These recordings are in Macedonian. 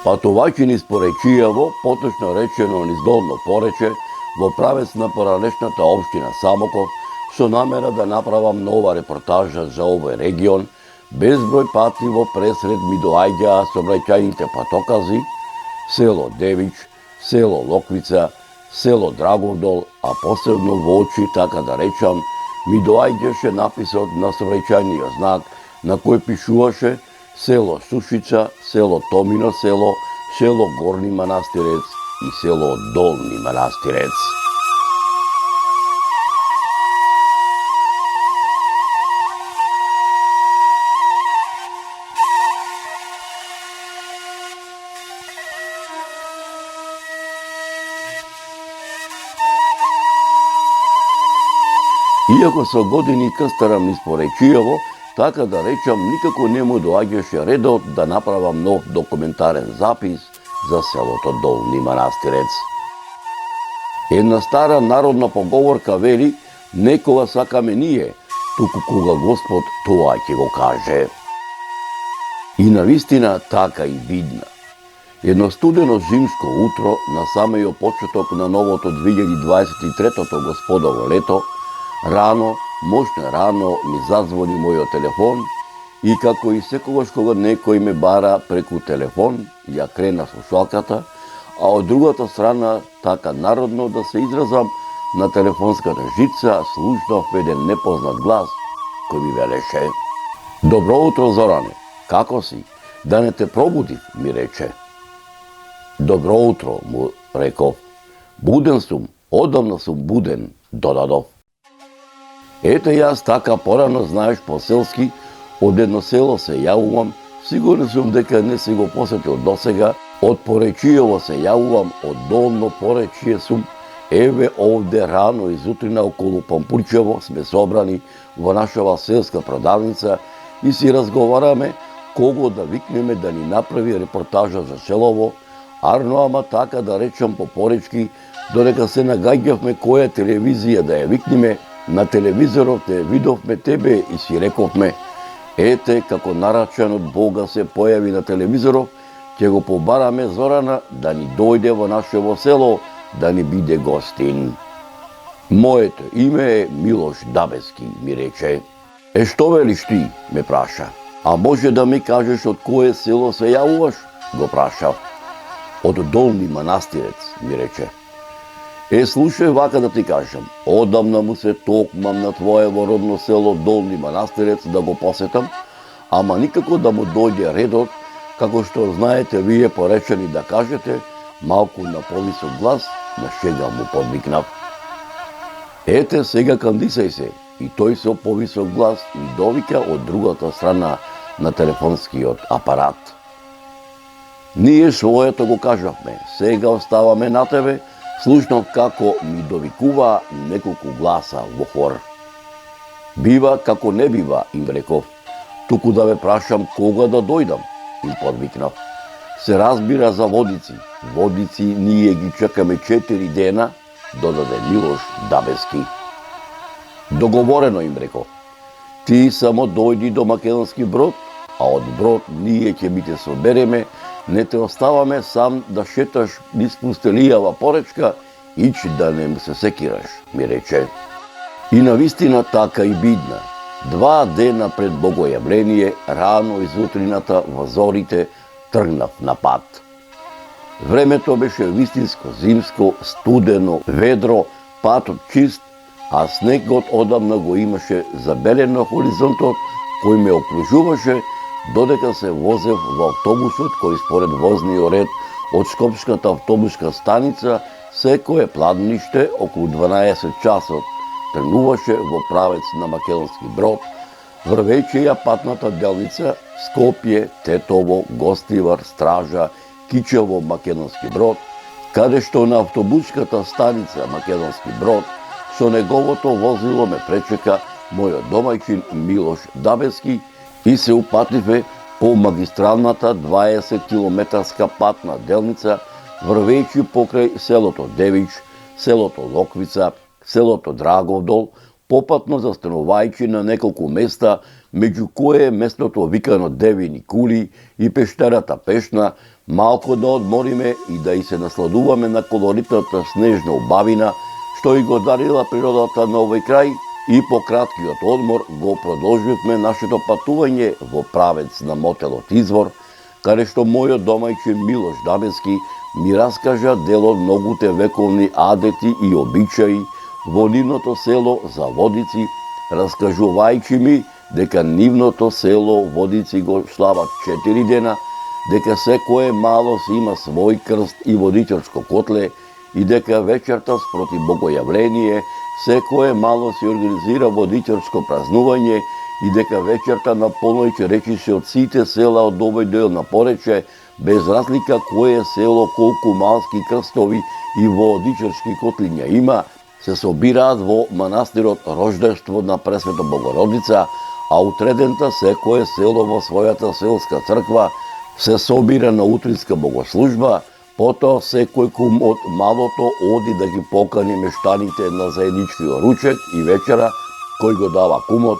Патувајќи низ Поречијево, поточно речено низ Долно Порече, во правец на поранешната општина Самоков, со намера да направам нова репортажа за овој регион, безброј пати во пресред ми доаѓаа сообраќајните патокази, село Девич, село Локвица, село Драговдол, а посебно во очи, така да речам, ми доаѓаше написот на сообраќајниот знак на кој пишуваше село Сушица, село Томино село, село Горни Манастирец и село Долни Манастирец. Иако со години крстарам низ Поречијево, така да речам, никако не му доаѓаше редот да направам нов документарен запис за селото Долни Манастирец. Една стара народна поговорка вели: некога сакаме ние, туку кога Господ тоа ќе го каже. И навистина така и видна. Едно студено зимско утро на самиот почеток на новото 2023-то Господово лето, рано, мощно рано ми зазвони мојот телефон и како и секогаш кога некој ме бара преку телефон, ја крена слушалката, а од другата страна, така народно да се изразам, на телефонската жица слушнав еден непознат глас кој ми велеше: "Добро утро, Зоране, како си? Да не те пробудив", ми рече. "Добро утро", му реков. "Буден сум, одамна сум буден", додадов. Ете јас така порано, знаеш, по-селски, од едно село се јавувам, сигурен сум дека не си го посетил досега, од Поречијево се јавувам, од Долно Поречие сум, еве овде рано изутрина околу Пампурчево сме собрани во нашава селска продавница и си разговараме кого да викнеме да ни направи репортажа за селово, арно ама така да речам по поречки, додека се нагаѓавме која телевизија да ја викнеме. На телевизорот те видовме тебе и си рековме: "Ете како нарачан од Бога се појави на телевизорот, ќе го побараме Зорана да ни дојде во нашево село, да ни биде гостин." "Моето име е Милош Дабески", ми рече. Што велиш ти?" ме праша. "А може да ми кажеш од кое село се јавуваш?" го прашав. "Од Долни Манастирец", ми рече. Слушај, вака да ти кажам, одамна му се токмам на твоево родно село Долни Манастирец да го посетам, ама никако да му дојде редот, како што знаете вие поречени да кажете, малку на повисок глас, на шега му подвикнав. Ете сега кандисај се, и тој со повисок глас ми довика од другата страна на телефонскиот апарат. Ние своето го кажавме, сега оставаме на тебе. Слушнав како ми довикуваа неколку гласа во хор. "Бива како не бива", им реков. "Туку да ве прашам кога да дојдам", им подвикнав. "Се разбира за водици. Водици ние ги чекаме 4 дена", додаде Милош Дабески. "Договорено", им реков. "Ти само дојди до Македонски Брод, а од Брод ние ќе ми те собереме, не те оставаме сам да шеташ низ пустелијава поречка, ич да не му се секираш", ми рече. И навистина така и бидна. 2 дена пред Богојавление, рано изутрината во зорите, тргнав на пат. Времето беше вистинско зимско, студено, ведро, патот чист, а снегот одамна го имаше забелен на хоризонтот, кој ме окружуваше, додека се возев во автобусот кој според возниот ред од Скопската автобуска станица секое пладниште околу 12 часот тргнуваше во правец на Македонски Брод, врвејќи ја патната делница Скопје, Тетово, Гостивар, Стража, Кичево, Македонски Брод, каде што на автобуската станица Македонски Брод со неговото возило ме пречека мојот домаќин Милош Дабески и се упативе по магистралната 20 километарска патна делница, врвејќи покрај селото Девич, селото Локвица, селото Драговдол, попатно застанувајќи на неколку места меѓу кое е местото викано Девини кули и пештарата Пешна, малку да одмориме и да и се насладуваме на колоритната снежна убавина, што и го дарила природата на овој крај, и по краткиот одмор го продолживме нашето патување во правец на мотелот Извор, каде што мојот домајчин Милош Дабески ми раскажа дел од многуте вековни адети и обичаи во нивното село за Водици, раскажувајќи ми дека нивното село Водици го слават 4 дена, дека секое мало си има свој крст и водичарско котле и дека вечерта спроти богојавление секое мало се организира водичарско празнување и дека вечерта на полноќ речиси од сите села од овој дел на Порече, без разлика кое село колку малски крстови и водичарски котлиња има, се собираат во манастирот Рождество на Пресвета Богородица, а утредента секое село во својата селска црква се собира на утринска богослужба, потоа секој кум од малото оди да ги покани мештаните на заедничкиот ручек и вечера кој го дава кумот,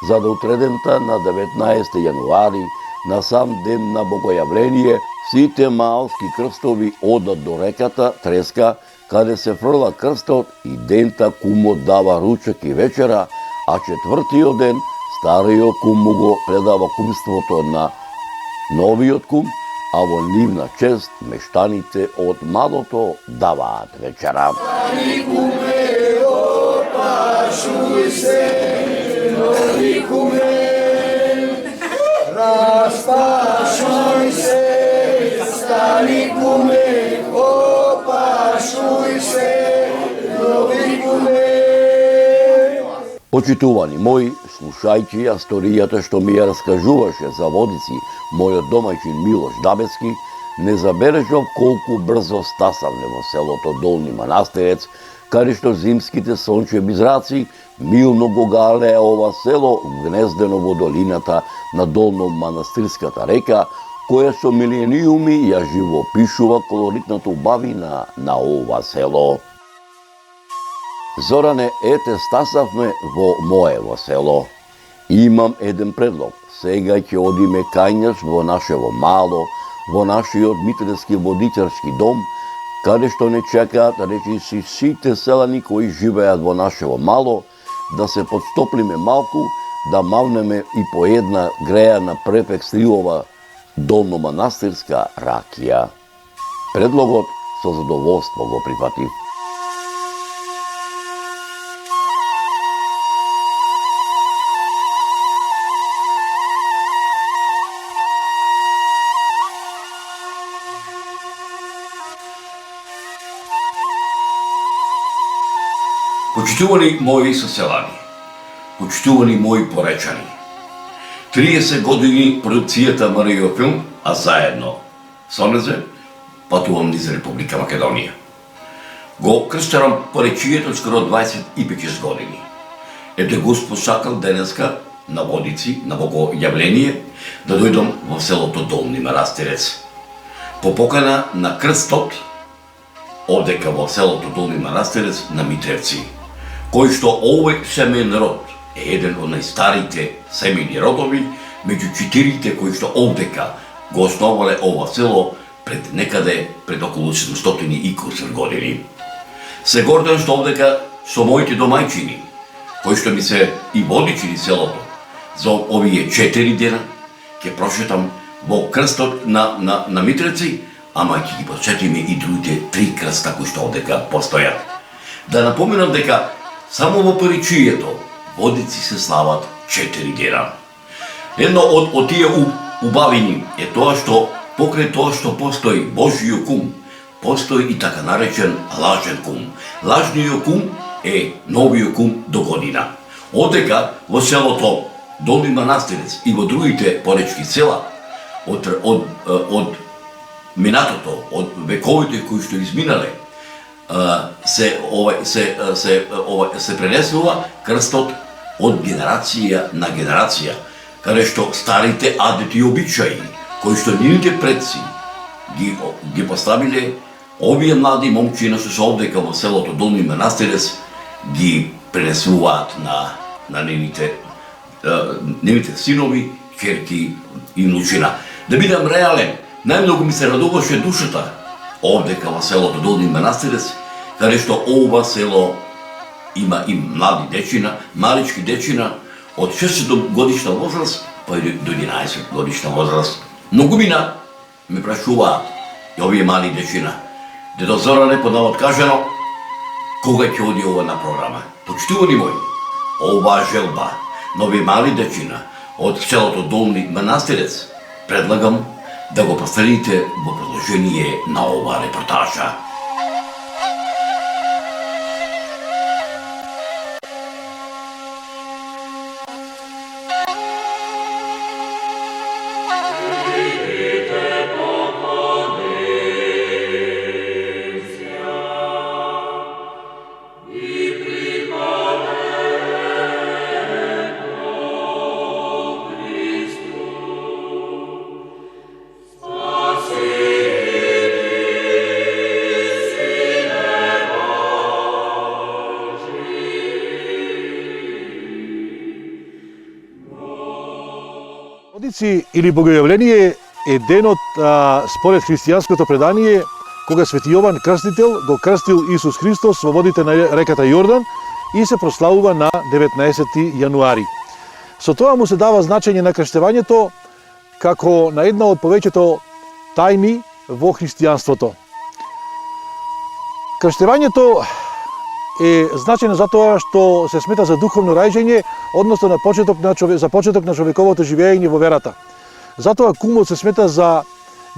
за да утредента на 19 јануари, на сам ден на богојавление, сите малски крстови одат до реката Треска, каде се фрла крстот и дента кумот дава ручек и вечера, а четвртиот ден стариот кум му го предава кумството на новиот кум, а во нивна чест мештаните од малото даваат вечера. Стари куме, опашуј се, нови куме, распашуј се, стари куме, опашуј се, нови куме. Почитувани мои, слушајќи ја сторијата што ми ја раскажуваше за Водици мојот домајчин Милош Дабески, не забележав колку брзо стасавме во селото Долни Манастирец, каде што зимските сончеви зраци милно го галеа ова село гнездено во долината на Долно Манастирската река, која со милениуми ја живопишува колоритната убавина на ова село. Зоране, ете стасавме во моево село. Имам еден предлог. Сега ќе одиме кајнаш во нашево мало, во нашиот митренски водичарски дом, каде што не чекаат речиси сите селани кои живеат во нашево мало, да се подстоплиме малку, да мавнеме и по една грејана препек стилова долноманастирска ракија. Предлогот со задоволство го прифатив. Почитувани мои соселани, почитувани мои поречани, 30 години продукцијата Марио Филм, а заедно со незе патувам низ Република Македонија. Го крстарам поречијето скоро 25 години. Ете Господ сакал денеска на Водици, на богојавление, да дојдам во селото Долни Манастирец. По покана на крстот, одека во селото Долни Манастирец на Митревци, кој што овој семеен род е еден од најстарите семејни родови меѓу 4 кои што овдека го основале ова село пред околу 700 и кусур години. Се гордам што овдека со моите домајчини, кои што ми се и водичи селото, за овие 4 дена ќе прошетам во крстот на Митревци, ама ќе ги посетиме и другите 3 крста кои што овдека постојат. Да напоменам дека само во поречијето Водици се слават 4 дена. Едно од тие убавини е тоа што покрај тоа што постои Божиот кум, постои и така наречен лажен кум. Лажниот кум е новиот кум до година. Одека во селото Долни Манастирец и во другите поречки села од минатото, од вековите кои што изминале, се пренесува крстот од генерација на генерација, каде што старите адети и обичаи, кои што нивните предци ги поставиле, овие млади момчина што се овдека во селото Долни Манастирец ги пренесуваат на нивните нивните синови, ќерки и внучина. Да бидам реален, најмногу ми се радуваше душата овде кај селото Долни Манастирец, каде што ова село има и млади дечина, малички дечина, од 6 годишна возраст, па и до 11 годишна возраст. Многумина ме прашуваат, и овие мали дечина, дедо Зоране, под навод кажано, кога ќе оди ова на програма? Почитувани мои, ова желба на овие мали дечина од селото Долни Манастирец, предлагам да го проследите во продолжение на ова репортажа. Водици или Богојавление е денот според христијанското предание кога Свети Јован Крстител го крстил Исус Христос во водите на реката Јордан и се прославува на 19 јануари. Со тоа му се дава значење на крштевањето како на една од повеќето тајни во христијанството. Крштевањето е значено затоа што се смета за духовно раѓање, односно за почеток на човековото живење во верата. Затоа кумот се смета за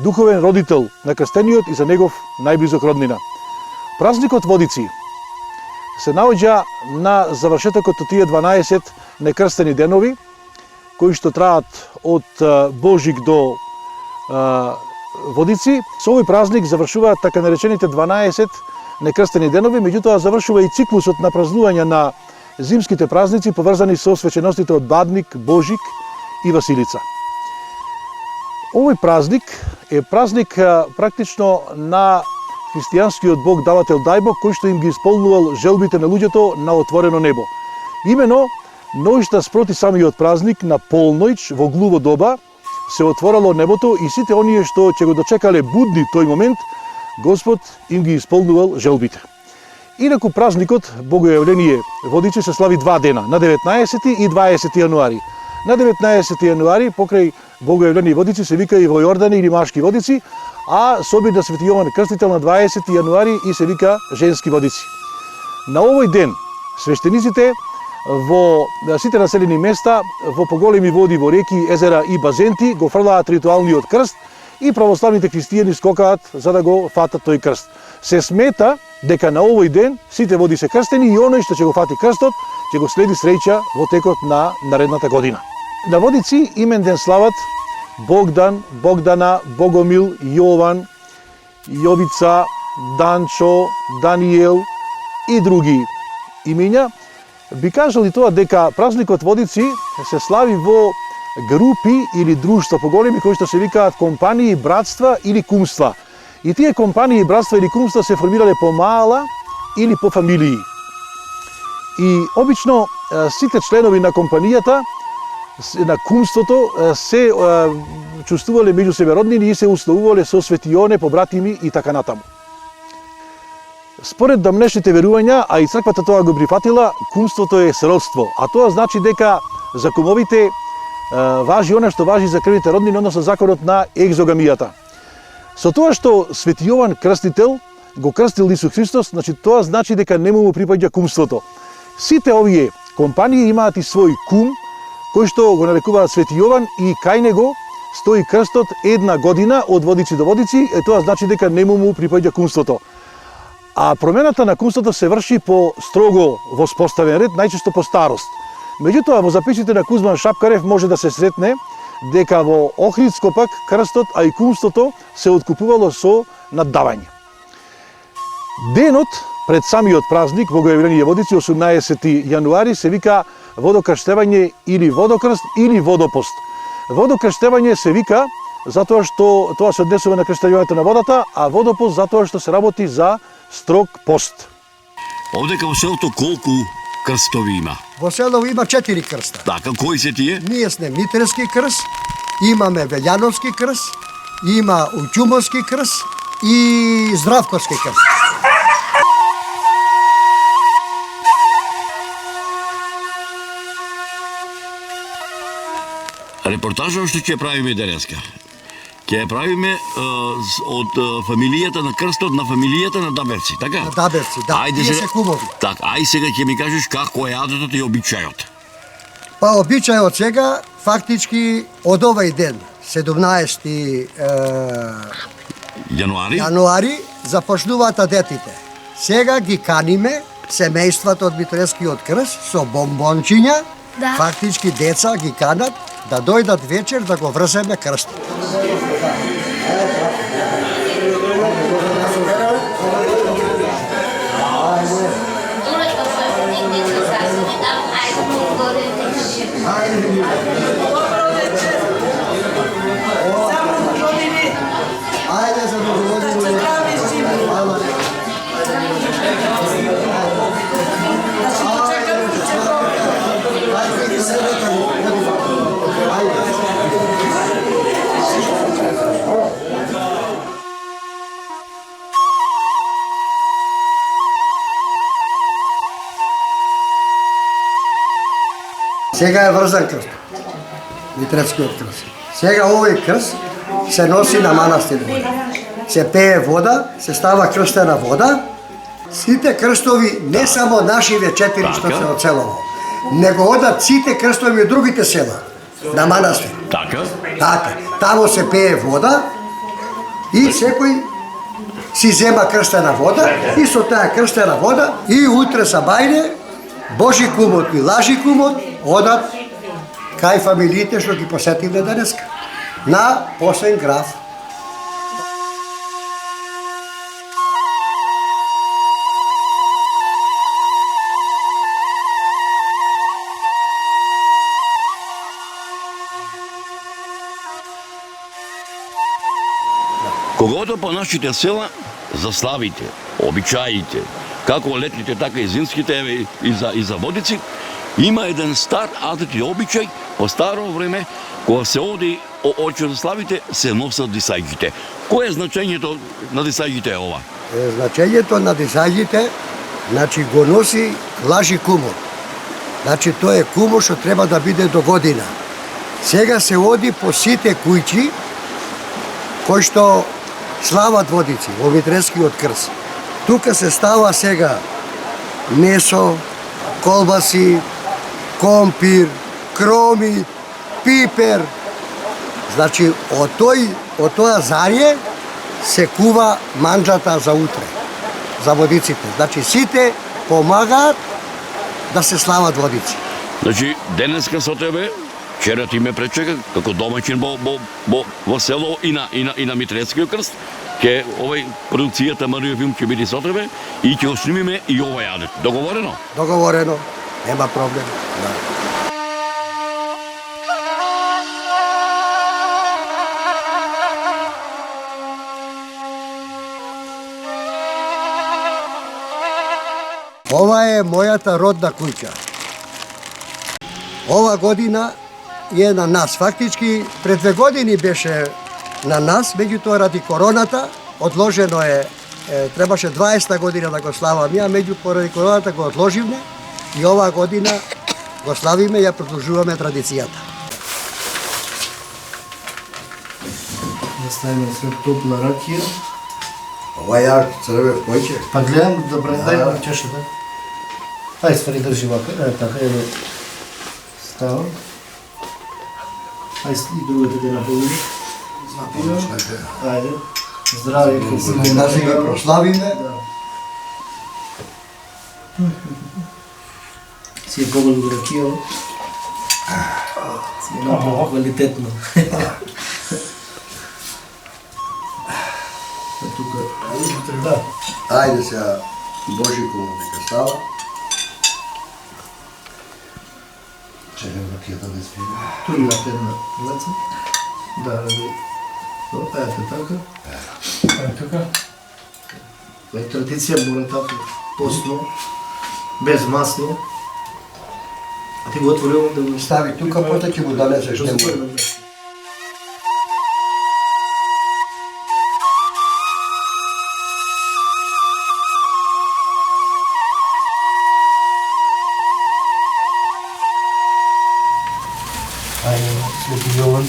духовен родител на крстениот и за негов најблизок роднина. Празникот Водици се наоѓа на завршетокот од тие 12 некрстени денови, кои што траат од Божик до Водици. Со овој празник завршуваат така наречените 12 некрстени денови, меѓутоа завршува и циклусот на празнување на зимските празници поврзани со свеченостите од Бадник, Божик и Василица. Овој празник е празник практично на христијанскиот бог давател Дајбог, кој што им ги исполнувал желбите на луѓето на отворено небо. Имено, ноќта спроти самиот празник на полноќ во глуво доба се отворало небото и сите оние што ќе го дочекале будни тој момент, Господ им ги исполнувал желбите. Инаку празникот Богојавление Водици се слави 2 дена, на 19 и 20 јануари. На 19 јануари покрај Богојавление Водици се вика и во Јордане или Машки Водици, а со обид на Свети Јован Крстител на 20 јануари и се вика Женски Водици. На овој ден свештениците во сите населени места, во поголеми води, во реки, езера и базенти го фрлаат ритуалниот крст и православните христијани скокаат за да го фатат тој крст. Се смета дека на овој ден сите води се крстени и оној што ќе го фати крстот ќе го следи среќа во текот на наредната година. На Водици имен ден слават Богдан, Богдана, Богомил, Јован, Јовица, Данчо, Даниел и други имиња. Би кажали тоа дека празникот Водици се слави во групи или друштва поголеми кои што се викаат компании, братства или кумства. И тие компании, братства или кумства се формирале по мала или по фамилии. И обично сите членови на компанијата, на кумството, се чувствувале меѓу себе роднини и се условувале со светионе, побратими и така натаму. Според дамнешните верувања, а и црквата тоа го прифатила, кумството е сродство, а тоа значи дека за кумовите важи она што важи за крвните роднини, односно законот на екзогамијата. Со тоа што Свети Јован Крстител го крстил Исус Христос, значи тоа значи дека не му припаѓа кумството. Сите овие компании имаат и свој кум, кој што го нарекуваат Свети Јован и кај него стои крстот 1 година од Водици до Водици, тоа значи дека не му припаѓа кумството. А промената на кумството се врши по строго воспоставен ред, најчесто по старост. Меѓутоа, во записите на Кузман Шапкарев може да се сретне дека во Охридско пак крстот, а и кумството се откупувало со наддавање. Денот пред самиот празник, Богојавление Водици, 18 јануари, се вика водокрштевање или водокрст или водопост. Водокрштевање се вика затоа што тоа се однесува на крштевањето на водата, а водопост затоа што се работи за строг пост. Овде кај селото колку крстови има? Во село има 4 крста. Така, кои се тие? Ние сме Митревски крст, имаме Велјановски крст, има Учумовски крст и Здравковски крст. Репортажа што ќе правиме денеска. Ќе ја правиме од фамилијата на крстот на фамилијата на Даберци, така? На Даберци, да. Тие се кумови. Така, ај сега ќе ми кажеш како е адетот и обичајот. Па обичајот сега, фактички, од овај ден, 17 јануари, започнуваат адетите. Сега ги каниме семејствата од Митревскиот крст со бомбончиња, Да. фактички деца ги канат да дојдат вечер да го врземе крстот. Ајде за доброгодини. Сега е врзан крст. Митревскиот крст. Сега овој крст се носи на манастир. Се пее вода, се става крстена вода. Сите крстови, не само нашиве 4 што се од селово, него одат сите крстови од другите села на манастир. Така? Така, тамо се пее вода и секој си зема крстена вода и со таа крстена вода и утре са бајне Божи кумот и лажи кумот одат кај фамилиите што ги посетивме денеска на Посен граф. Когато по нашите села заславите, обичаите, како летните, така и зимските, еве и за водици, има еден стар адет и обичај, по старо време, кога се оди очи заславите, се носат дисајгите. Кое е значењето на дисајгите ова? Значењето на дисајгите, значи го носи лажи кумот. Значи тој е кумот што треба да биде до година. Сега се оди по сите кујчи кои што слават водици во Митревскиот крст. Тука се става сега месо, колбаси, компир, кроми, пипер. Значи, од тоа зарје се кува манџата за утре, за водиците. Значи, сите помагаат да се слават водици. Значи, денеска со тебе, вчера ти ме пречека како домаќин во село и на Митревскиот крст. Ке овај продукцијата Марио Филм ќе биде со тебе и ќе го снимиме и овај адет. Договорено? Договорено, нема проблем. Да. Ова е мојата родна куќа. Ова година е на нас. Фактички пред 2 години беше на нас, меѓутоа ради короната одложено е, требаше 20-та година да го славам ја, поради короната го одложивме и оваа година го славиме и ја продолжуваме традицијата. Да ставиме след топла ракија. Ова ја црве појче. Па гледам да дај на чешата. Ај ствари држи вака, така е. Става. Ај и другата да наполни. Ајде. Здраве, Да се ги прославиме. Си е побавно ракија. Си е много квалитетно. Тука. Да. Ајде сега Божико нека става. Чекам ракијата да свири. Тури на една леца. Да, ради. Ето така. Така. Това е традиција буратато, постно, без масло. А ти го отворил да го... Стави тука, после ќе го донесеш Що се него. отворил? Ajde, Sveti Jovan.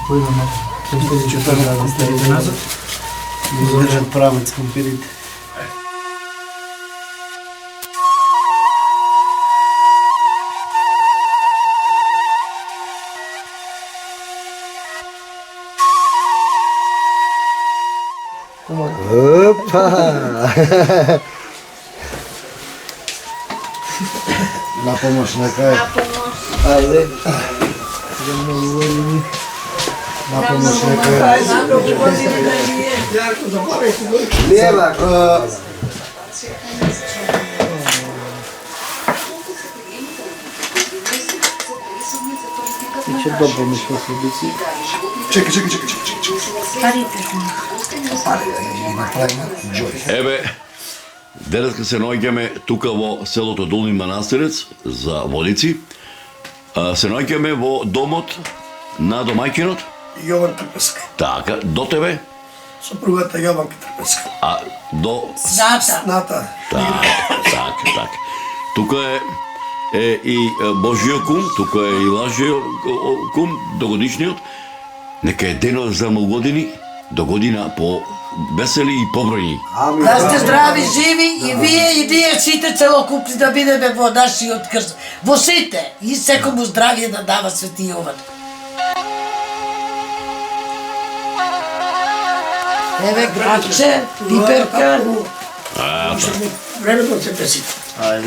Пойдем на следващия път да го ставите назад. Да издържат правец компирите. Опа! На помощ нека е. Ајде. На помощ нека е. Лева, Че добро ми што се биси. чекай. Еве, денеска се наоѓаме тука во селото Долни Манастирец за водици. Се наоѓаме во домот на домаќинот. Јован Трпеска. Така, до тебе, Сопругата Јованка Трпеска. а до... Ната. Так. Тука е и Божиот кум, тука е и Лажиот кум, догодишниот. Нека е денот за години, до година по весели и побројни. Да сте здрави, живи и вие и ние сите целокупни да бидеме во нашиот крст. Во сите и секому здравие да дава Свети Јован. Еве граче, пиперка, Времето се песите.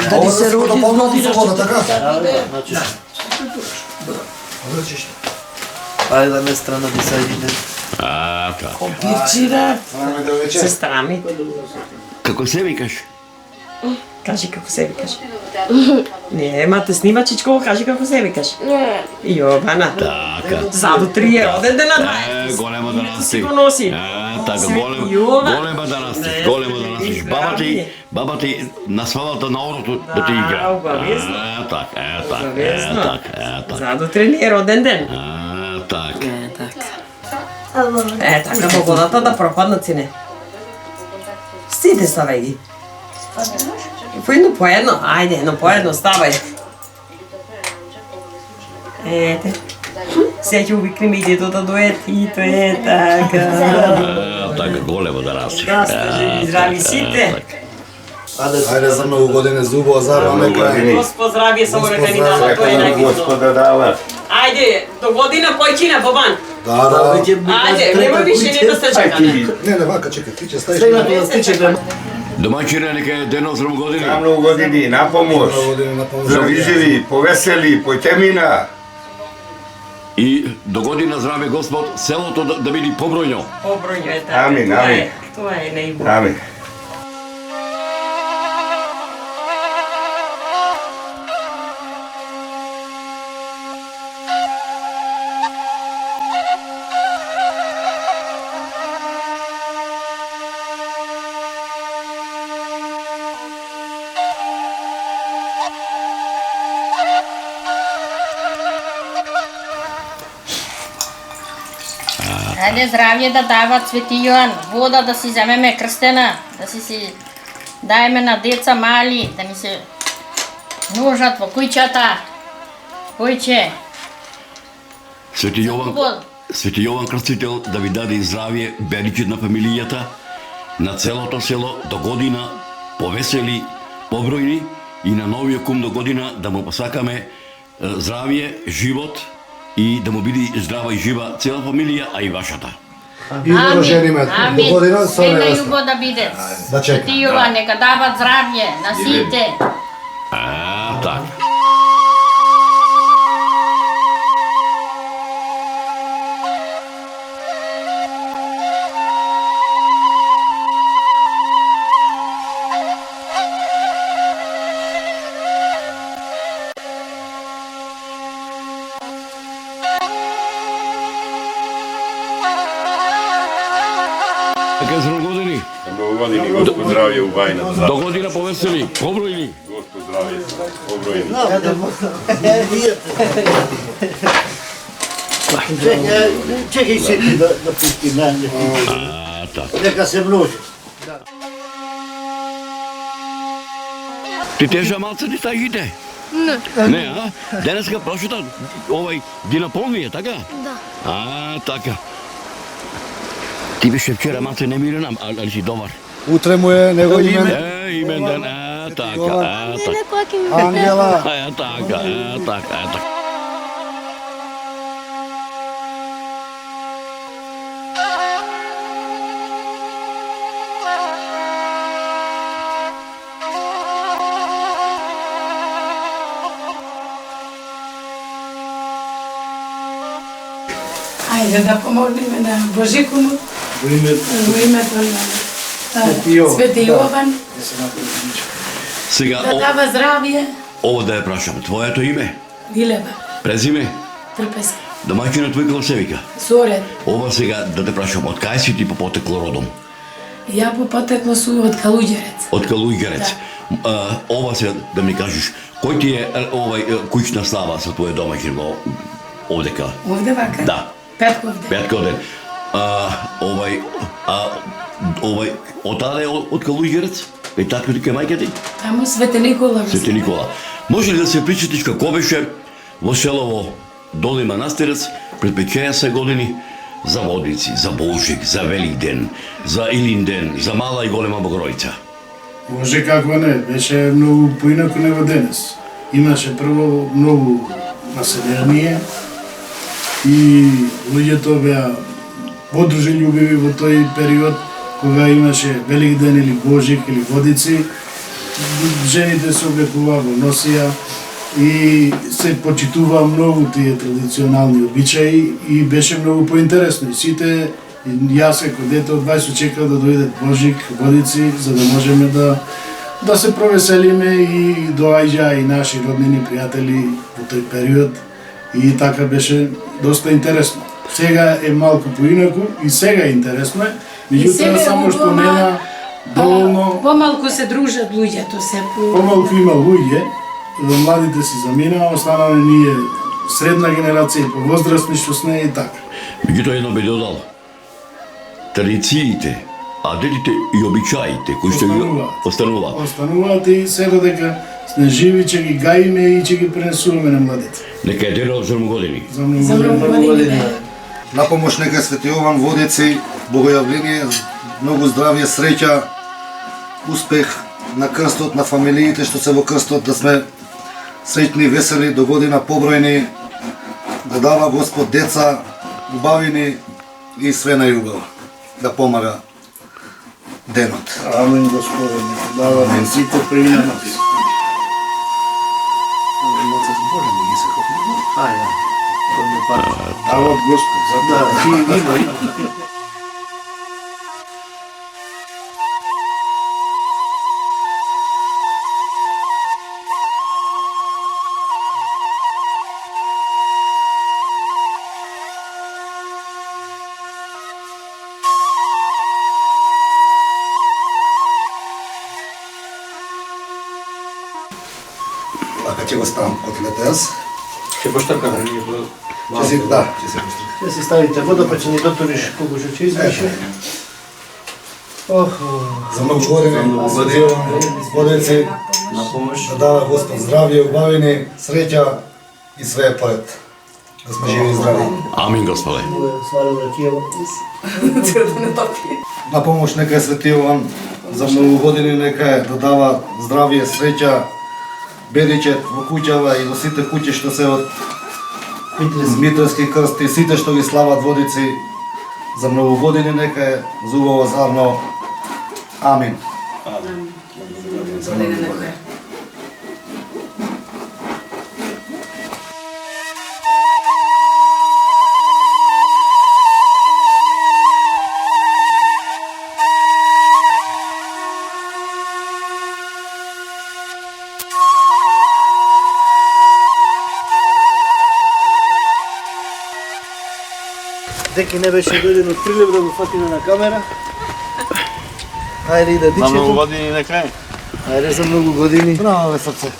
да ни се роди с година вода, така? Значи, ајде да ме страна да сајдите. Така. пирчина. Сестра ми. Како се викаш? Кажи како се викаш. Не, ма те снима Чичко, кажи како се викаш. Јована. Така. Заду 3 е роден ден на 20. Голема да Си расти. го носи. Така, Свети Јован. голема да расти, Не, голема да растиш. здрави. Баба ти на свалата на орото да ти игра. обавезно. Така. Обавезно. Така. Заду 3 е роден ден. Така. Така во водата да пропаднат сине. Сите ставај ги. По едно, ајде, по едно ставај. Ете. Сега ќе увикнеме и дето да дое, и то е така. Така, голема да растиш. Да сте живи, здрави сите. Ајде за многу години за убава зарва нека. Господ здравие само нека ни дава, тоа е најбитно. Господа дава. Ајде, до година појчина, Бобан. Да. Ајде, нема више не да се чекаме. Не, вака, чекай, ти ќе ставиш. Следното да стиче да... Домаќине, нека е денот зром години. На многу години, на помош. Здрави живи, повесели, појтемина. И до година здраве Господ, селото да биде побројно. Побројно е така. Амин, тоа амин. е, Тоа е најбитно. Амин. Ајде здравје да дава Свети Јоан, вода да си земеме крстена, да си даеме на деца мали, да ни се ножат во кујчата. Којче, Свети Јован Крстител да ви даде здравје, беричит на фамилијата, на целото село до година, повесели, побројни и на новиот кум до година да му посакаме здравје, живот и да му биде здрава и жива цела фамилија, а и вашата. И да жениме до година со се невеста. најубо да биде. Да чека. Свети Јован нека дава здравје на сите. Така. години, Господ здравје, убајна да До година повесели, побројни. Господ здравје, побројни. Čekaj se ti da pustim, neka se množi. Ти теша малце ти стајите? Не, а? Денеска прошута дина полнија, така? Да. Така. Ти беше вчера малце немирена, али си добар? Утре му е него имен. Имендан, така, така. Ангела. Така. Ајде да помогнеме на Божику му, во името на Свети Јован, Сега, да дава здравје, ово да ја прашам, твоето име? Дилева, Презиме? Трпеска, Домаќинот твој како се вика? Сорет. Ова сега да те прашам, од кај си ти по потекло родом? Ја по потекло су од Калуѓерец. Од Калуѓерец. Ова сега да ми кажеш, кој ти е куќна слава со твој домаќин во овдека? Овде вака? Да. Петковден. Петковден. Отаде од Калуѓерец? Е татко ти кај мајка ти? Таму Свети Никола. Свети Никола. Може ли да се причатиш како беше во селово Долни Манастирец пред 50 години за Водници, за Божик, за Великден, за Илинден, за Мала и Голема Богородица? Може како не, беше многу поинако него денес. Имаше прво многу население и луѓето беа подружелјубиви во тој период кога имаше Великден или Божик или Водици. Жените се облекуваа во носија и се почитуваа многу тие традиционални обичаи и беше многу поинтересно. И сите, јас како дете од 20 чекав да дојде Божик, Водици, за да можеме да се провеселиме и доаѓа и наши роднини, пријатели во тој период и така беше доста интересно. Сега е малку поинаку и сега е интересно, меѓутоа само што нема доволно... Помалку се дружат луѓето се по... Помалку има луѓе, младите си заминаа, останале ние средна генерација и повозрастни што с неја и така. Меѓутоа едно би додал. Традициите, аделите и обичаите кои што ги остануваат. Остануваат и се додека сме живи, ќе ги гаиме и ќе ги пренесуваме на младите. Нека е дело за многу години. За многу години. На помош нека Свети Јован Водици, богојавление, многу здравје, среќа, успех на крстот, на фамилиите што се во крстот, да сме среќни, весели, до година побројни, да дава Господ деца, убавини и све најубаво, да помага денот. Амин, Господи, дава на сите пријатни. А вот Господ, за да. Ако ќе го ставам котлета јас. Ќе поштакаме. Ќе си Ќе си ставите вода, па ќе ни доториш колку ќе измише. За многу години, Водици, да дава Господ здравје, убавини, среќа и све е поред. Да сме живи и здрави. Амин, Господе. На помош нека е Свети Јован, за многу години нека е да дава здравје, среќа, Бедичет во куќава и до сите куќи што се од Митревски крст и сите што ги слават Водици, за многу години нека е зубаво зарно. Амин. Деки не беше дојден од Прилеп да го фатиме на камера. Ајде да На многу дичето. години нека е. Ајде за многу години. Браво, бе, срце.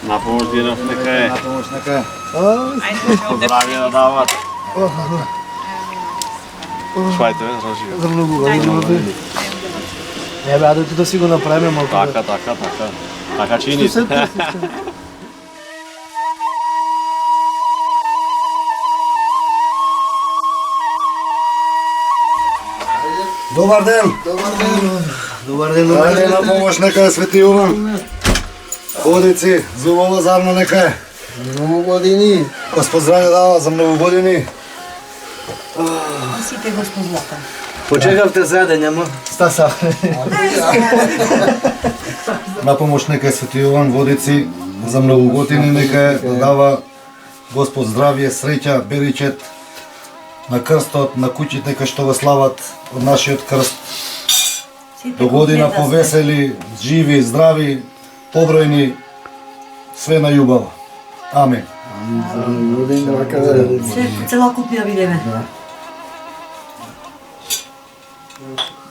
На помош Динов нека е. На помош, нека е. Поздравија да дават. Швајте, разживе. За многу години. Не бе, ајде да си го направиме малку. Така. Така чини. Добар ден. Добар ден. Ајде на помош, нека е Свети Јован. Водици, зубово зарно нека е. Многу години. Господ здравје дава за многу години. Сите Господ злата. Почекавте заеден, ама стаса. На помош нека е Свети Јован, водици за многу години нека е да дава Господ здравје, среќа, беричет на крстот, на куќите кои што го слават од нашиот крст. До година повесели, живи, здрави, побројни, све на љубав. Амин. Целокупни да бидеме.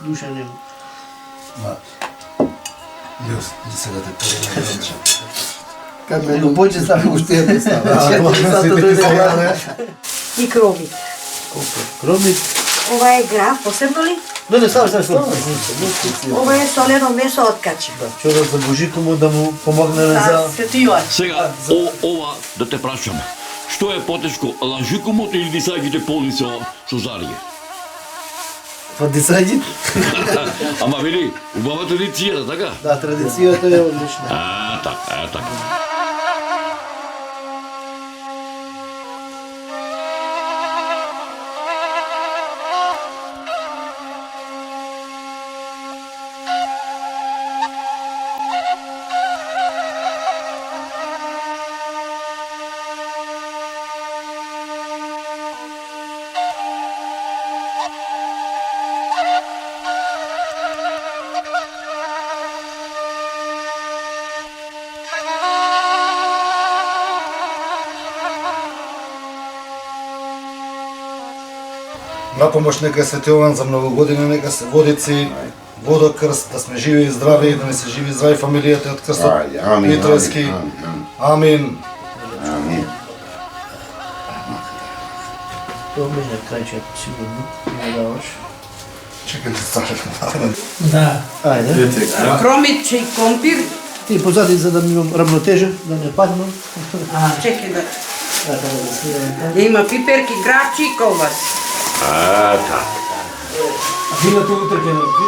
Душан. Јас, сега те терена. Как ме го поче само уште едно става. И кромит. Кромит. Ова е граф, посебно ли? Не, става. Ова е солено месо од каче. Вчера за Божико му да му помогнеме за... Свети Јоан. Сега, ова да те прашам. Што е потешко, лажикумот или дисаѓите полни со зарје? Па дисаѓите? Ама вели, убава традицијата, така? Да, традицијата е одлична. Така. На помош нека е Свети Јован за многу години, нека се водици, водокрст, да сме живи и здрави, да не се живи и здрави фамилијата од крстот Митровски. Амин. Тоа може крајче, сигурно. Не даваш. Чекайте, стара. Да. Ајде. Кромит и компир. Ти позади за да ми имам равнотежа, да не паднам. Чекай да. Да свирам. Има пиперки, грачи и колбас. Така. Виното утре ќе напи.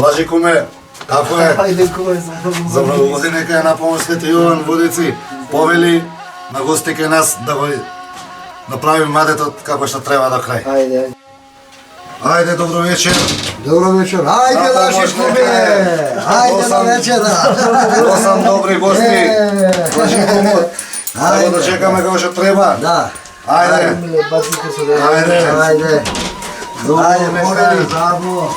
Лажи куме, како е? Ајде куме За многу години нека е на помош Свети Јован, водици, повели на гости кај нас да го направим мадетот како што треба до крај. Ајде. Ајде, добро вечер. Добро вечер. Ајде, лажи куме. Ајде на вечера. Осам добри гости. Лажи кумот. Ајде да чекаме како што треба. Да. Ајде. Ајде. Ајде. Ајде, Повели заедно.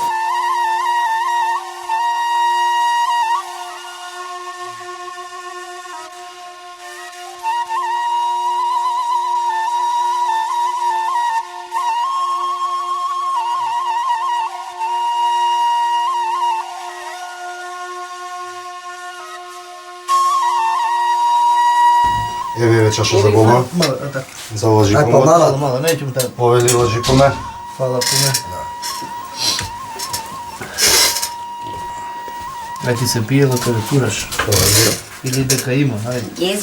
Еве чаша за бома. За лажи Ај, кумот. помала. Мало, неќем таа. Повели лажи куме. Фала куме. Ај ти се пие да тураш. Или дека има, ајде.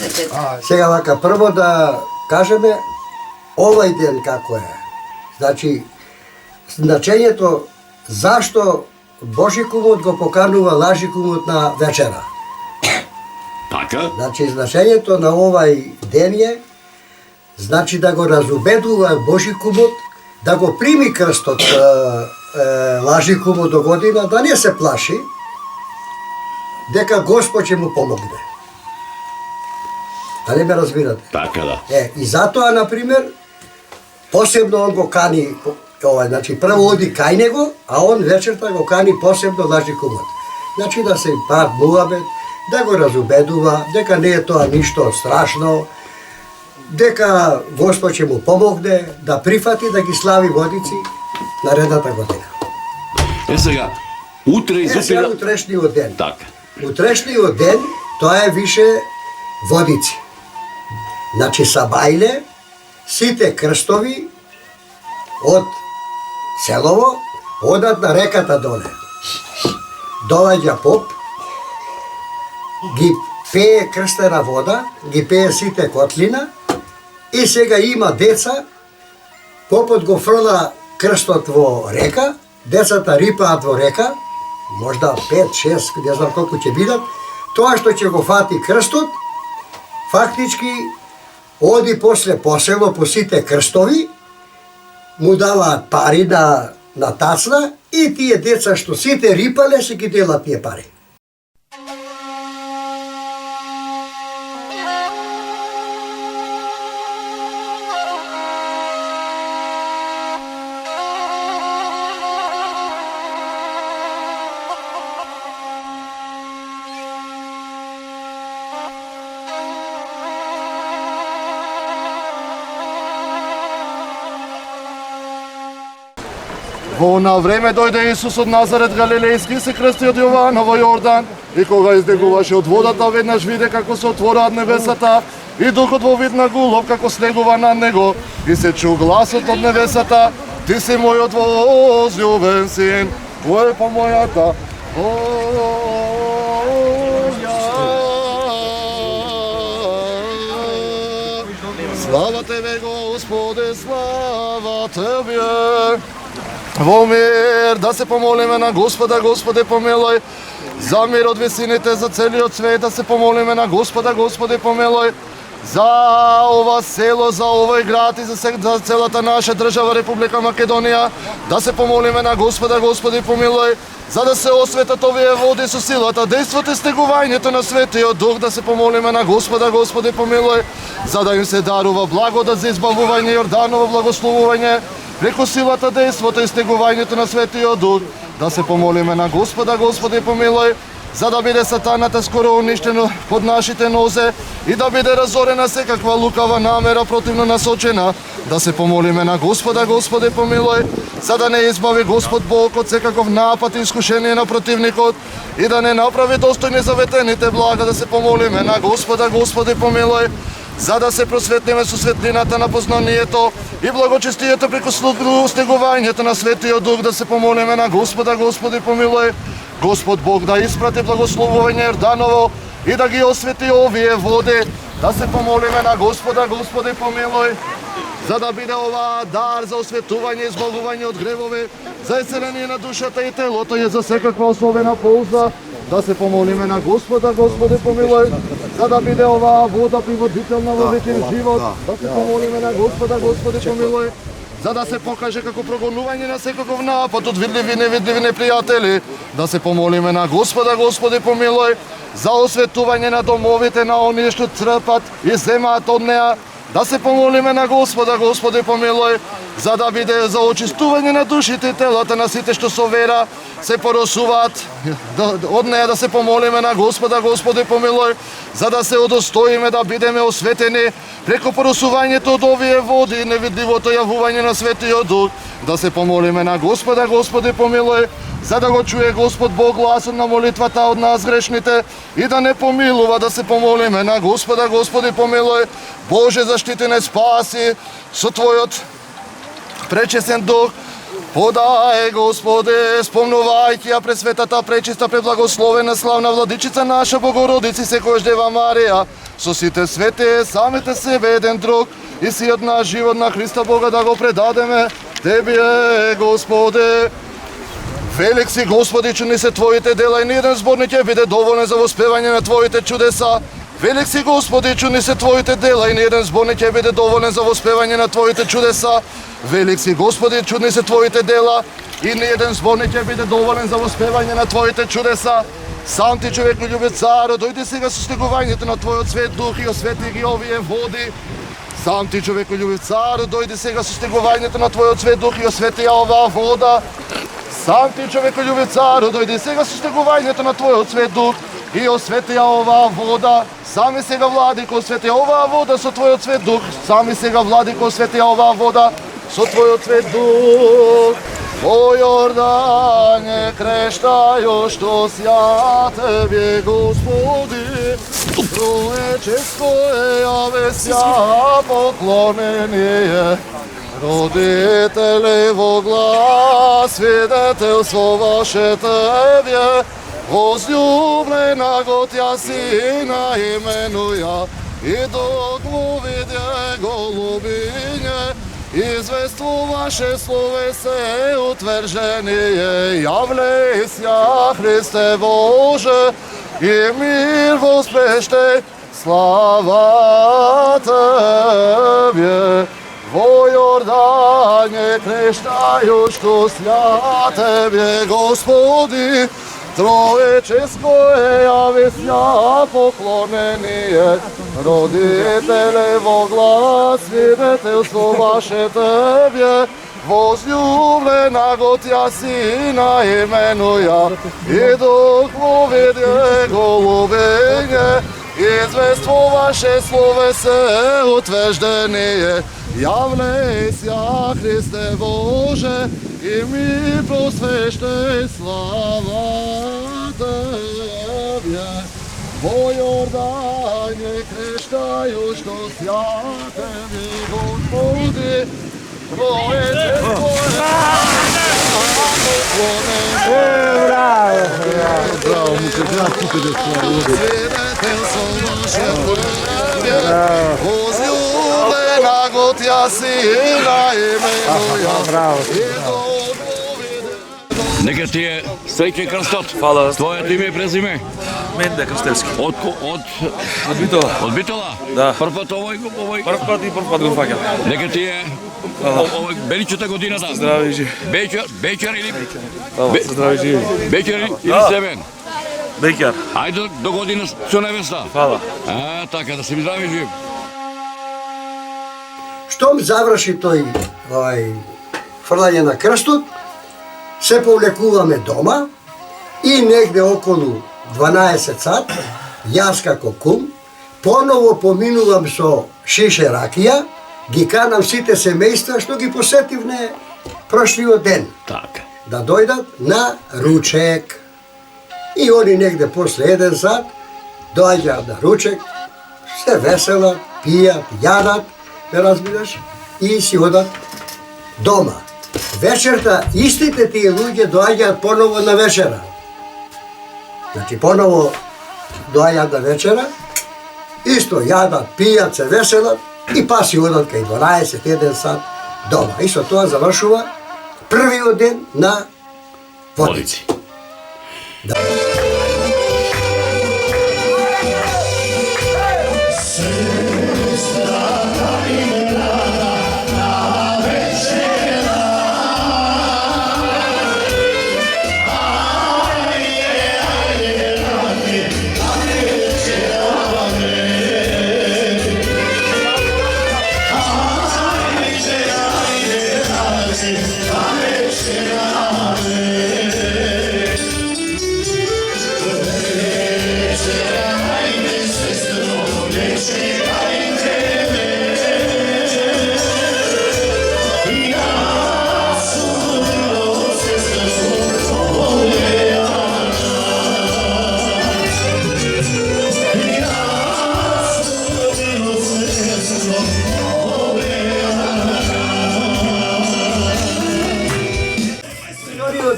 Сега вака, прво да кажеме овај ден како е. Значи, значењето зашто Божикумот го поканува Лажикумот на вечера. Така? Значи, значењето на овај ден е, значи да го разубедува Божикумот, да го прими крстот Лажикумот до година, да не се плаши, дека Господ ќе му помогне. Дали ме разбирате? Така да. И затоа, например, посебно он го кани значи прво оди кај него, а он вечерта го кани посебно лажи кумот. Значи да се пат муабет, да го разубедува, дека не е тоа ништо страшно, дека Господ ќе му помогне да прифати да ги слави водици наредната година. Сега, утре Сега изопира... утрешниот ден. Така. Утрешниот ден, тоа е више водици. Значи сабајле, сите крстови од селово одат на реката доле. Доаѓа поп, ги пее крстена вода, ги пее сите котлина и сега има деца, попот го фрла крстот во река, децата рипаат во река, можда 5, 6, не знам колку ќе бидат, тоа што ќе го фати крстот, фактички оди после посело по сите крстови, му даваат пари на тацна и тие деца што сите рипале се ги делат тие пари. Во она време дојде Исус од Назарет Галилејски, се крсти од Јована во Јордан, и кога издегуваше од водата, веднаш виде како се отвораат небесата, и духот во вид на гулов како слегува над него, и се чу гласот од небесата: Ти си мојот возљубен син, кој по мојата Слава Тебе, Господи, слава Тебе. Во мир да се помолиме на Господа, Господи помилој. За мир од висините, за целиот свет да се помолиме на Господа, Господи помилој. За ова село, за овој град и за целата наша држава Република Македонија да се помолиме на Господа, Господи помилој. За да се осветат овие води со силата, дејството и стегувањето на Светиот Дух, да се помолиме на Господа, Господи помилој. За да им се дарува благодат за избавување и Јорданово благословување преку силата, дејството и стегувањето на Светиот Дух, да се помолиме на Господа, Господи помилој, за да биде сатаната скоро уништено под нашите нозе и да биде разорена секаква лукава намера противно насочена, да се помолиме на Господа, Господи помилој, за да не избави Господ Бог од секаков напад и искушение на противникот и да не направи достојни заветените блага, да се помолиме на Господа, Господи помилој, за да се просветлиме со светлината на познанието и благочестието преку стегувањето на Светиот Дух, да се помолиме на Господа, Господи помилој. Господ Бог да испрати благословување Јорданово и да ги освети овие води, да се помолиме на Господа, Господи помилој, за да биде ова дар за осветување и избавување од гревови, за исцеление на душата и телото и за секаква особена полза, да се помолиме на Господа, Господи помилој, за да биде оваа вода приводителна во вечен живот, да се помолиме на Господа, Господи помилој, за да се покаже како прогонување на секаков напад од видливи и невидливи непријатели, да се помолиме на Господа, Господи помилој, за осветување на домовите на оние што црпат и земаат од неа, да се помолиме на Господа, Господи помилој, за да биде за очистување на душите и телата на сите што со вера се поросуваат од неа, да се помолиме на Господа, Господи помилој, за да се удостоиме да бидеме осветени преку поросувањето од овие води и невидливото јавување на Светиот Дух, да се помолиме на Господа, Господи помилој, за да го чуе Господ Бог гласот на молитвата од нас грешните и да не помилува, да се помолиме на Господа, Господи помилој. Боже, заштити не спаси со Твојот пречесен Дух. Подај, Господи, спомнувајќи ја пресветата, пречиста, преблагословена, славна владичица наша Богородици, секојаш Дева Марија, со сите свети, самите себе еден друг и сиот наш живот на Христа Бога да го предадеме Тебе, Господи. Велик си, Господи, чуни се Твоите дела и ниеден збор не ќе биде доволен за воспевање на Твоите чудеса. Велик си, Господи, чуни се Твоите дела и ниеден збор не ќе биде доволен за воспевање на Твоите чудеса. Велик си, Господи, чудни се Твоите дела и ниеден збор не ќе биде доволен за воспевање на Твоите чудеса. Сам Ти, човек љубец царо, дојди сега со стегувањето на Твојот свет дух и освети ги овие води. Сам ти, човеколюбив цар, дойди сега со стегувањето на Твојот свет дух и освети ја оваа вода. Сам ти, човеколюбив цар, дойди сега со стегувањето на Твојот свет дух и освети ја оваа вода. Сами сега, владико, освети оваа вода со Твојот свет дух. Сами сега, владико, освети ја оваа вода со Твојот свет дух. О Јордане, крещајош ја Тебе, Господи, Троеческое јаве ся поклонение. Родителе во глас, свидетелство ваше Тебе, возлюблена го Тја Сина именуја, и док му виде голубиње, извествуваше словесе утверждение, явлеся Христе Боже, и мир воспрещи, слава Тебе. Во Јордане крещајош ја Тебе, Господи, Троеческое јаве ся поклонение. Родителе во глас, свидетелство ваше Тебе, возлюблена го Тја Сина именуја, и дух му виде голубиње, извествуваше словесе утверждение, явлеся Христе Боже, и ми просвещи, слава Тебе. Во Јордане крещајош ја Тебе, Господи, Троеческое браво, возлюблена го Тја Сина именуја. Нека ти е среќен крстот. Фала. Твоето име и презиме? Менде Крстевски. Од Битола. Од Битола? Да. Прв пат овој? Прв пат го фаќам. Нека ти е овој беличата годината. Здрави живи. Беќар или? Здрави живи. Беќар или себен? Беќар. Ајде до година со невеста. Фала. Така да се ми здрави живи. Штом заврши тој фрлање на крстот, се повлекуваме дома и негде околу 12 сат, јас како кум, поново поминувам со шише ракија, ги канам сите семејства што ги посетивме прошлиот ден. Така. Да дојдат на ручек. И они негде после 1 сат доаѓаат на ручек, се веселат, пијат, јадат, ме разбираш, и си одат дома. Вечерта истите тие луѓе доаѓаат поново на вечера. Значи поново доаѓаат на вечера, исто јадат, пијат, се веселат и па си одат кај 12-1 сат дома. И со тоа завршува првиот ден на Водици. Да.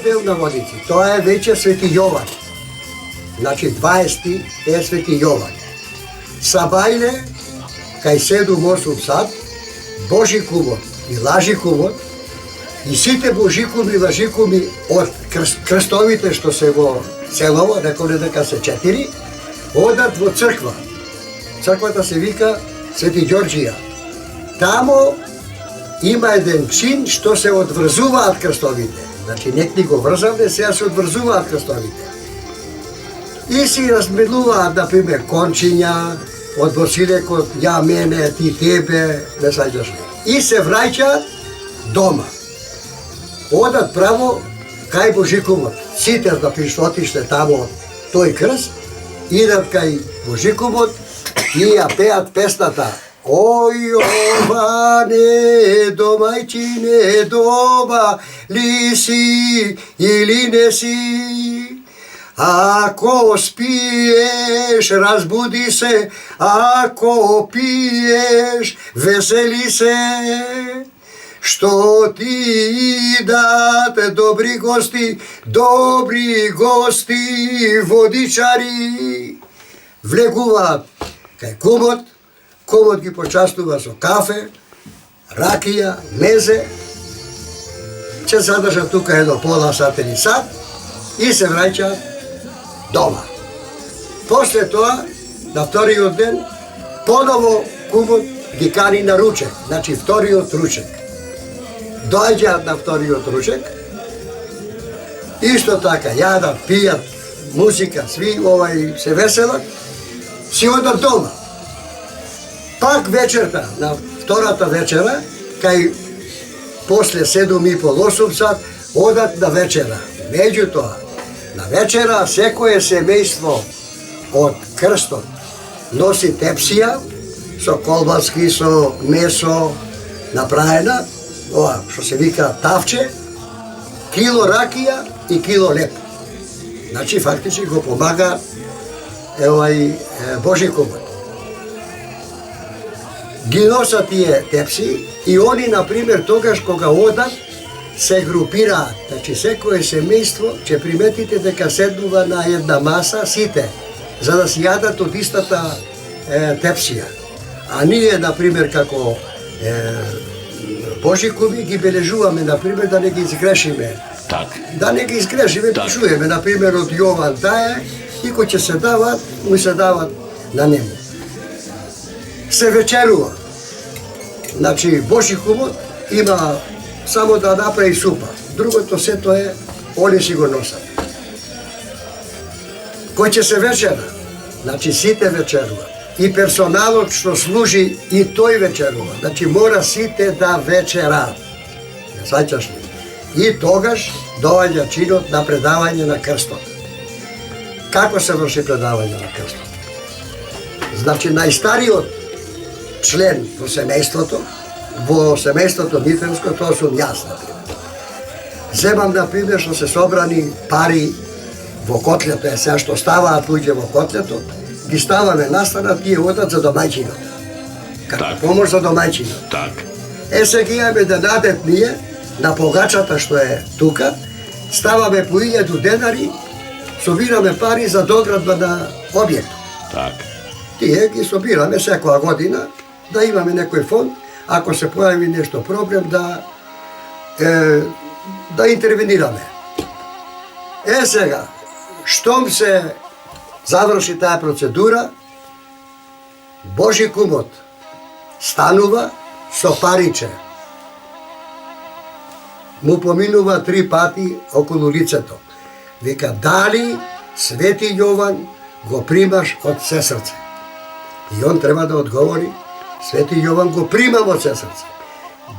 Дел на Водици, тоа е веќе Свети Јован. Значи 20 е Свети Јован. Сабајле, кај 7-8 сат, Божикумот и Лажикумот и сите Божикуми и Лажикуми од крстовите што се во селово, неколе дека се 4, одат во црква. Црквата се вика Свети Ѓорѓија. Тамо има еден чин што се одврзуваат крстовите. Значи, некни го врзавме, сега се одврзуваат крстовите. И си разменуваат, например, кончиња, od Bosirekot, ja mene, ti tebe, ne svađaš li. I se vraćat doma. Odat pravo kaj Božikomot. Site da pište, otište tamo toj krst, idat kaj Božikomot i ja pejat pesnata. O Jovane, domajčine, doma li si ili ne si? Ako spiješ, razbudi se, ako piješ, veseli se. Što ti date dobri gosti, vodičari. Vleguva kaj komot gi počastuva so kafe, rakija, meze. Će zadržati tukaj jedno pola sata ili sat i se vraća doma. Poslije toga, na vtorio den, ponovo komot gi kani na ruček, znači vtorio ruček. Dođe na vtorio ruček, isto taka, jadat, pijat, muzika, svi se veselat, si onda doma. Pak večerta, na vtorata večera, kaj poslije 7:30-8 sat, odat na večera. Međutim, na večera sekoje semejstvo od krstom nosi tepsija, so kolbaski, so meso napravljena, ova što se vika tavče, kilo rakija i kilo lep. Znači faktički go pomaga Boži komot. Gi nosat je tepsi i oni, na primjer, togaš koga odat, se grupira, znači sekoje semejstvo, će primetite deka sednuva na jedna masa site, za da si jadat od istata tepsija. A nije, na primjer, kako Božikovi gi beležuvame, na primjer, da ne gi izgrešime. Tak. Da ne gi izgrešime, pišujeme, na primjer, od Jovan daje i ko će se davat, mu se davat na njemu. Se večerува. Znači, Božji komot ima samo da napravi supa. Drugo to sve to je, oni si go nosat. Ko će se večera, znači site večerува. I personalog što služi i toj večerува. Znači, mora site da večera. Ne svaćaš li? I togaš dovalja činot na predavanje na krstot. Kako se vrši predavanje na krstot? Znači, najstariji člen po semejstvoto, vo semejstvoto Mitrensko, to sam jaz, na primjer. Zemam, na primjer, što se sobrani pari vo kotljeto, je sve što stava, tuđe vo kotljeto, gi stavame nastana, ti je odat za domaćino. Kako pomoć za domaćino. Tak. Se gijame da nadet nije, na pogačata što je tuka, stavame po 1000 denari, sobirame pari za dogradba na objektu. Tak. Tije gi sobirame svaka godina, da imame nekoj fond, ako se pojavi nešto problem, da intervenirame. Sega, štom se završi ta procedura, Božji komot stanuva so pariče. Mu pominuva 3 pati okolo liceto. Vika, da li Sveti Jovan go primaš od vse srce? I on treba da odgovori, Sveti Jovan go primam od vse srce.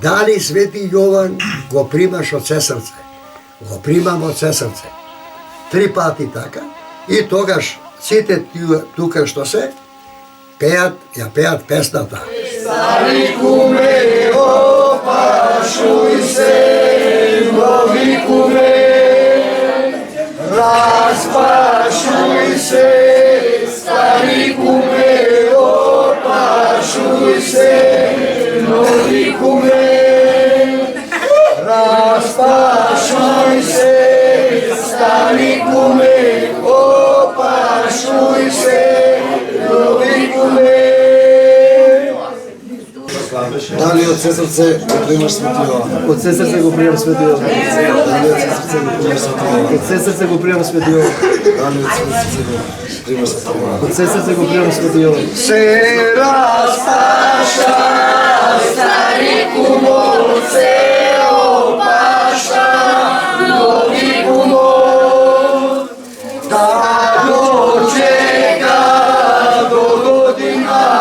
Da li Sveti Jovan go primaš od vse srce? Go primam od vse srce. 3 pati taka. I togaš site tuka što se pejat pesnata. Stari kume, opašuj se, novi kume, raspašuj se, stari kume, opašuj se, novi kume, raspašuj se, stari kume, opašuj se, novi kume. Da li od sve srce go primaš Sveti Jovan? Od sve srce go primam Sveti Jovan. Da li od sve srce go primaš Sveti Jovan? Od sve srce go primam Sveti Jovan. Da li od sve srce go primaš Sveti Jovan? Od sve srce go primam Sveti Jovan. Se raspaša, stari kumor se opaša, novi kumor, da dočeka do godina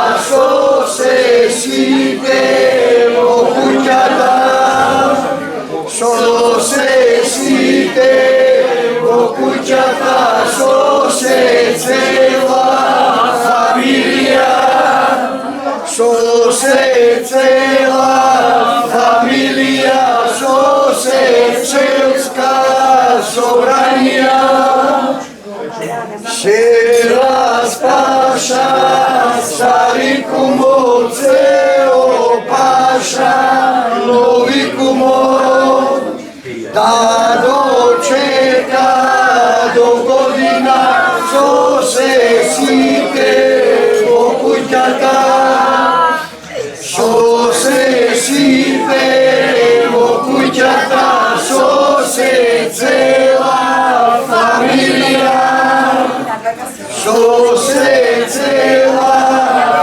сите во куќата, со се сите во куќата, со се цела фамилија, со се цела фамилија, со се селска собранија, се распаша стари кумот, се опаша нови кумот, да дочека до година, со се сите во куќата, со се сите во куќата, со се цела фамилија, со се цела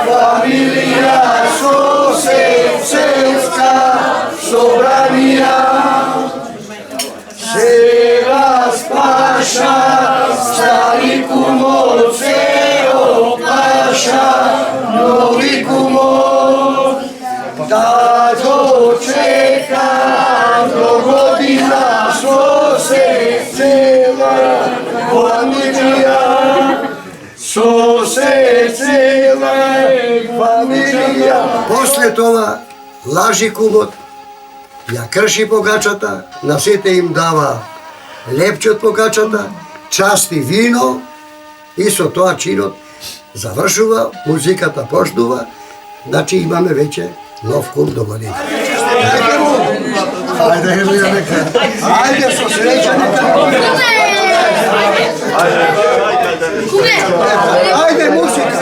фамилија, со се селска собранија, се распаша стари кумот, се опаша нови кумот, да дочека до година, со се цела фамилија, со се цела фамилија. После това лажи кумот, ја крши погачата, на сите им дава лепче од погачата, части вино и со тоа чинот завршува, музиката почнува, значи имаме веќе нов кум до година. Ајде, Елија, нека. Ајде, со среќа, нека. Ајде, музика.